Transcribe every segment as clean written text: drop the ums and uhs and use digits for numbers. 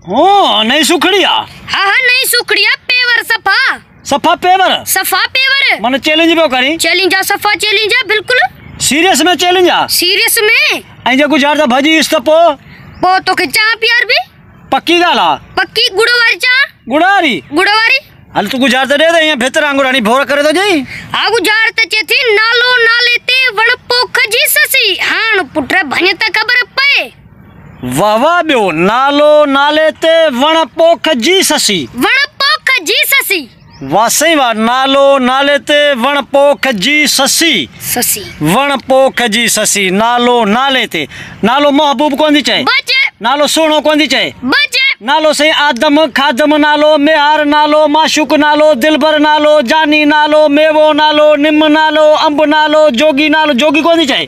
हो नहीं सुखड़िया। हाँ हाँ नहीं सुखड़िया पेवर सफा सफा पेवर सफा पेवर मन चैलेंज पे करी चैलेंज सफा चैलेंज बिल्कुल सीरियस में चैलेंज सीरियस में ऐं जेको जार भजी इस पो तो के चा प्यार भी पक्की गाला पक्की गुड़वारी चा गुड़वारी हल तू गुजार तो दे दे ये भीतर आंगुरानी भोर करे तो जई आ गुजार त चेथी नालो नाले ते वण पोख जी ससी हाण पुत्र भने त खबर पे वाह वाह बियो नालो नाले ते वण पोख जी ससी वाह सही वाह नालो नाले ते वण पोख जी ससी वण पोख जी ससी नालो नाले ते नालो महबूब कोंदी चाहे नालो सोनो कोंदी चाहे नालो सही आदम खादम नालो मेहार नालो माशुक नालो दिलबर नालो जानी नालो मेवो नालो निम नालो अंब नालो जोगी कोंदी चाहे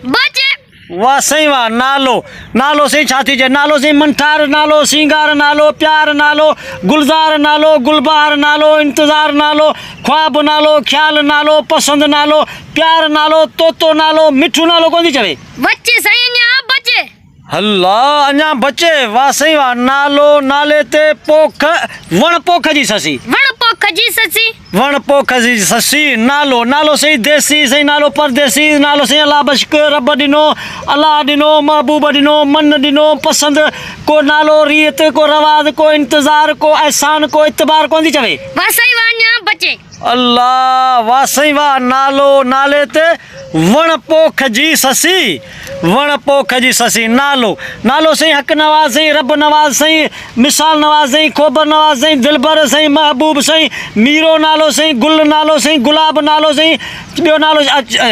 वाह सही वाह नालो नालो सही छाती जे नालो सही मंठार नालो सिंगार नालो प्यार नालो गुलजार नालो गुलबहार नालो इंतजार नालो ख्वाब नालो ख्याल नालो पसंद नालो प्यार नालो तोतो नालो मिठू नालो कोंदी चवे बच्चे सही न्या बच्चे हल्ला अन्या बच्चे वाह सही वाह नालो नाले ते पोख वण पोख जी ससी वण पोख जी ससी नालो सही देसी सही नालो परदेसी नालो सही अल्लाह बश्क रब दिनो अल्लाह दिनो महबूब दिनो मन दिनो पसंद को नालो रीत को रवाज को इंतजार को एहसान को इतबार कोंदी चवे वाह सही वाह न्या बच्चे अल्लाह वाह सही वाह नालो नाले ते वण पोख जी ससी वण पोख जी ससी नालो सही हक नवाज सही रब नवाज सही मिसाल नवाज सही खोबर नवाज सही दिलबर सही महबूब सही मीरो नालो सही गुल नालो सही गुलाब नालो सही बियो नालो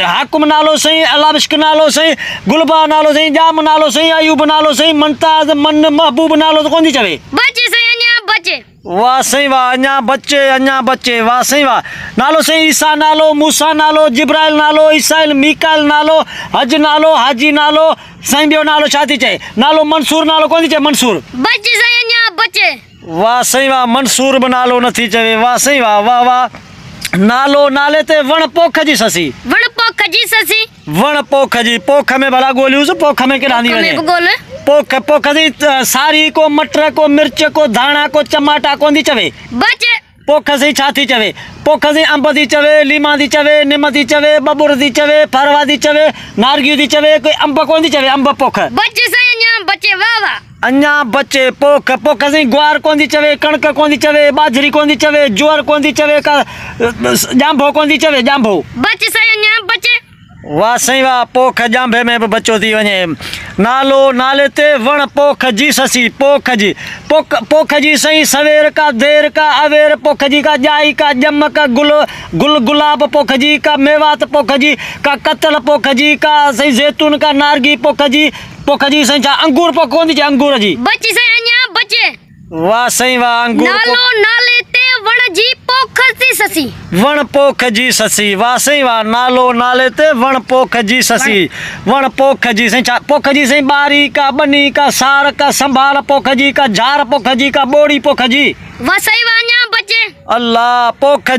हाकुम नालो सही अलाबिश्क नालो सही गुलबा नालो सही जाम नालो सही अयूब नालो सही मुमताज मन महबूब नालो तो कोंदी चवे बच्चे सही अन्या बच्चे वाह सही वाह अन्या बच्चे वाह सही वाह नालो सही ईसा नालो मूसा नालो जिब्राइल नालो ईसाइल मीकाइल नालो हज नालो हाजी नालो सही बियो नालो छाती चाहे नालो मंसूर नालो कोंदी चाहे मंसूर बच्चे सही अन्या बच्चे वाह सही वाह मंसूर ब नालो नथी चवे वाह सही वाह वाह वाह नालो नाले ते वण पोख जी ससी वण पोख जी पोख में भला गोलियूं पोख में के डांदी वने पोख जी सारी को मटर को मिर्च को धाना को टमाटा कोंदी चवे बच्चे पोख से छाती चवे पोख से अंब दी चवे लीमा दी चवे निम दी चवे बबुर दी चवे फरवा दी चवे नारगी दी चवे कोई अंब कोंदी चवे अंब पोख बच्चे सही अन्या बच्चे वाह वाह अन्या बच्चे पोख से ग्वार कोंदी चवे कणक कोंदी चवे बाजरी कोंदी चवे ज्वार कोंदी चवे का जांभो कोंदी चवे जांभो बच्चे सही अन्या बच्चे वाह सही वाह पोख जांभे में भी बच्चो थी वने नालो नाले ते वण पोख जी ससी पोख जी सही सवेर का देर का अवेर पोख जी का जाई का जम का गुलाब पोख जी का मेवात पोख जी का कतल पोख जी का सही जैतून का नारगी पोख जी सही अंगूर पोख कोंदी अंगूर जी बच्चे सही अन्या बच्चे वाह सही वाह अंगूर नालो नाले ते वण जी पोख जी ससी वण पोख जी ससी वाह सही वाह नालो नाले ते वण पोख जी ससी वण पोख जी सही बारी का बनी का सार का संभाल पोख जी का झार पोख जी का बोड़ी पोख जी वाह सही वाह न्या बच्चे अल्लाह पोख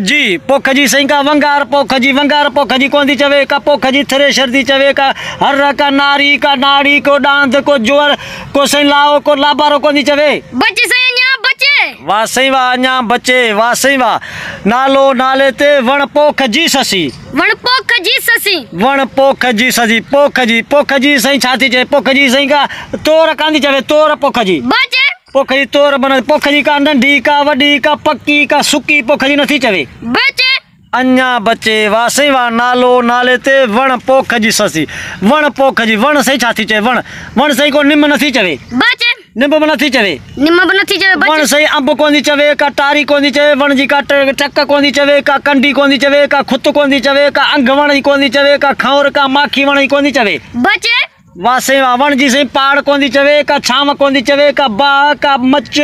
जी सही का वंगार पोख जी कोंदी चवे का पोख जी थ्रेशर दी चवे का हर का नारी का नाड़ी को डांध को जोर को सही लाओ को लाबारो कोंदी चवे बच्चे सही अन्या बच्चे वाह सही वाह अन्या बच्चे वाह सही वाह नालो नाले ते वण पोख जी ससी पोख जी सही छाती चवे पोख जी सही का तोर कांदी चवे तोर पोख जी बच्चे पोख जी तोर बन पोख जी का नंढी का वडी का पक्की का सुकी पोख जी नथी चवे बच्चे अन्या बच्चे वाह सही वाह नालो नाले ते वण पोख जी ससी वण पोख जी वण सही छाती चवे वण सही को निम नथी चवे बच्चे निम नथी चवे वण सही अंब कोंदी चवे का टारी कोंदी चवे वण जी का टक कोंदी चवे का कंडी कोंदी चवे का खुत कोंदी चवे का अंग वण कोंदी चवे का खौर का माखी वण कोंदी चवे बच्चे वाह सही वाह वण जी सही पाड़ कोंदी चवे का छाम कोंदी चवे का बा का मच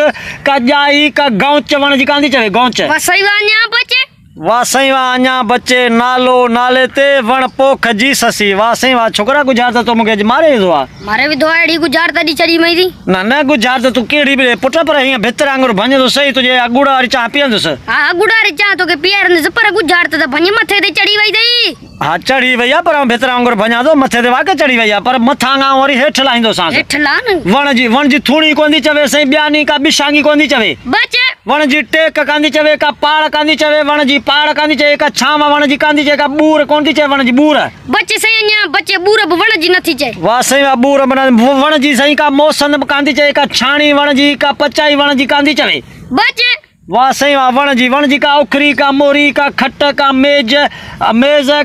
का जाई का गौच वण जी कांदी चवे गौच वाह सही वाह न्या बच्चे वाह साईं वाह अञा बचे नालो नाले ते वण पोख जी ससी। वाह साईं वाह छोकरा गुजार तो मुके मारे दो आ मारे भी दो एड़ी गुजार दी चढ़ी मई दी ना ना गुजार तू केड़ी भी पुट पर हिया भितर आंगुर भंज तो सही तुझे अगुड़ा वाली चाह पियंदस। हां अगुड़ा री चाह तो के पियर ने पर गुजार तो भंज मथे ते चढ़ी वई दई। हाँ चढ़ी भैया पर भितर आंगुर भंजा दो मथे ते वाके चढ़ी भैया पर मथा गा वरी हेठ लाइंदो सांस हेठ ला न वण जी थूणी कोंदी चवे सही ब्यानी का बिशांगी कोंदी चवे बचे वण जी टेक कांदी चवे का पाड़ कांदी चवे वण जी पाड़ कांदी चवे का छामा वण जी कांदी चवे का बूर कोंदी चवे वण जी बूर बचे सही अञा बचे बूर वण जी नथी चए। वाह सही वाह बूर वण जी सही का मौसम कांदी चवे का छाणी वण जी का पचाई वण जी कांदी चवे बचे। वाह सही वाह वण जी का उखरी का मोरी का खट का मेज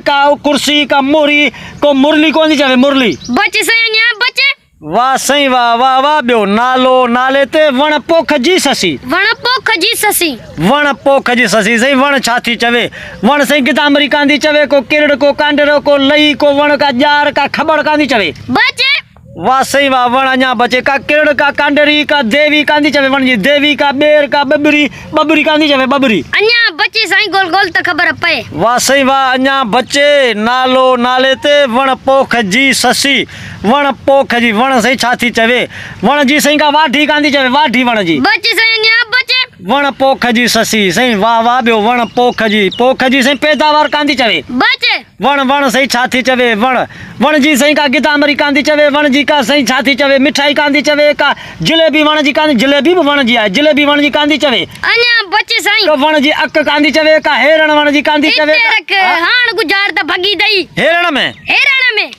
का कुर्सी का मोरी को मुरली कोंदी चवे मुरली बचे सही अञा बचे। वाह सही वाह वाह वाह बियो नालो नाले ते वण पोख जी ससी। वण पोख जी ससी वण पोख जी ससी सही वण छाती चवे वण सही गिदामरी कांदी चवे को किरड़ को कांडरो को लई को वण का जार का खबड़ कांदी चवे बचे। वाह सही वाह वण अञा बचे का किरड़ का कांडरी का देवी कांदी चवे वण जी देवी का बेर का बबरी कांदी चवे बबरी अञा बचे साईं गोल गोल त खबर पए। वाह सही वाह अञा बचे नालो नाले ते वण पोख जी ससी वण पोख जी वण सही छाती चवे वण जी सही का वाढी कांदी चवे वाढी वण जी बचे सही अञा बचे। वण पोख जी ससी सही वाह वाह बियो वण पोख जी सही पैदावार कांदी चवे बचे। वण सही छाती चवे वण जी सही का गिदामरी कांदी चवे वण जी का सही छाती चवे मिठाई कांदी चवे का जलेबी वण जी कांदी जलेबी भी वण जी है जलेबी वण जी कांदी चवे अञा बचे साईं तो वण जी अक कांदी चवे का हेरण वण जी कांदी चवे हाण गुजार त भगी दई हेरण में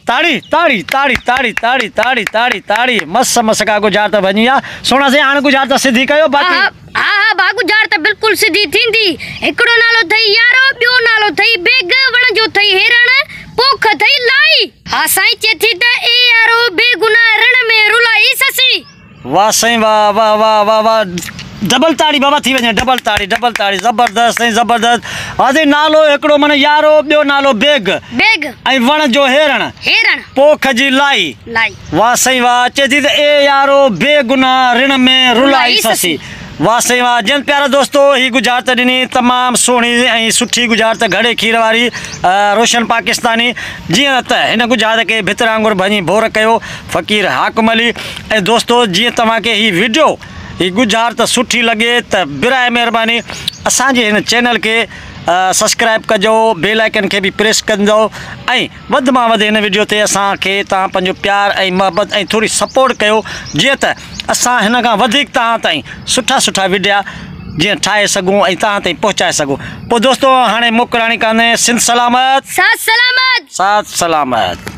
ताड़ी ताड़ी ताड़ी ताड़ी ताड़ी ताड़ी ताड़ी ताड़ी मस मस का गुजार त भनिया सोना से हाण गुजार त सिधी कयो बाकी हा बा गुजार त बिल्कुल सिधी थींदी। एकड़ो नालो थई यारो बियो नालो थई बेग वण जो थई हेरण पोख थई लाई। हा साईं चेथी त ए यारो बेगुना रण में रुलाई ससी। वाह साईं वाह वाह वाह वाह वाह डबल ताड़ी बाबा थी वने डबल ताड़ी जबरदस्त साईं जबरदस्त। आदे नालो एकड़ो मन यारो बियो नालो बेग ऐं वण जो हेरण पोख जी लाई। वाह साईं वाह चेथी त ए यारो बेगुना ऋण में रुलाई ससी। वाह साईं वाह जन प्यारा दोस्तों ही गुजार त ॾिनी तमामु सुहिणी ऐं सुठी गुजार त घड़े खीर वारी रोशन पाकिस्तानी जीअं त हिन गुजार खे भितर आंगुर भञी भोर कयो फ़क़ीर हाकिम अली। ऐं दोस्तो जीअं तव्हांखे ही वीडियो ही गुजार त सुठी लॻे त बिराए महिरबानी असांजे हिन चैनल खे सब्सक्राइब कजो बेल आइकन के भी प्रेस कंदो ऐं वध मां वध हिन वीडियो ते असांखे तव्हां पंहिंजो प्यार ऐं मोहब्बत ऐं थोरी सपोर्ट कयो जीअं त असां हिन खां वधीक तव्हां ताईं सुठा वीडियो जीअं ठाहे सघूं ऐं तव्हां ताईं पहुचाए सघूं। पोइ दोस्तो हाणे मोकिलाणी कान्हे सिंध सलामत साथ सलामत।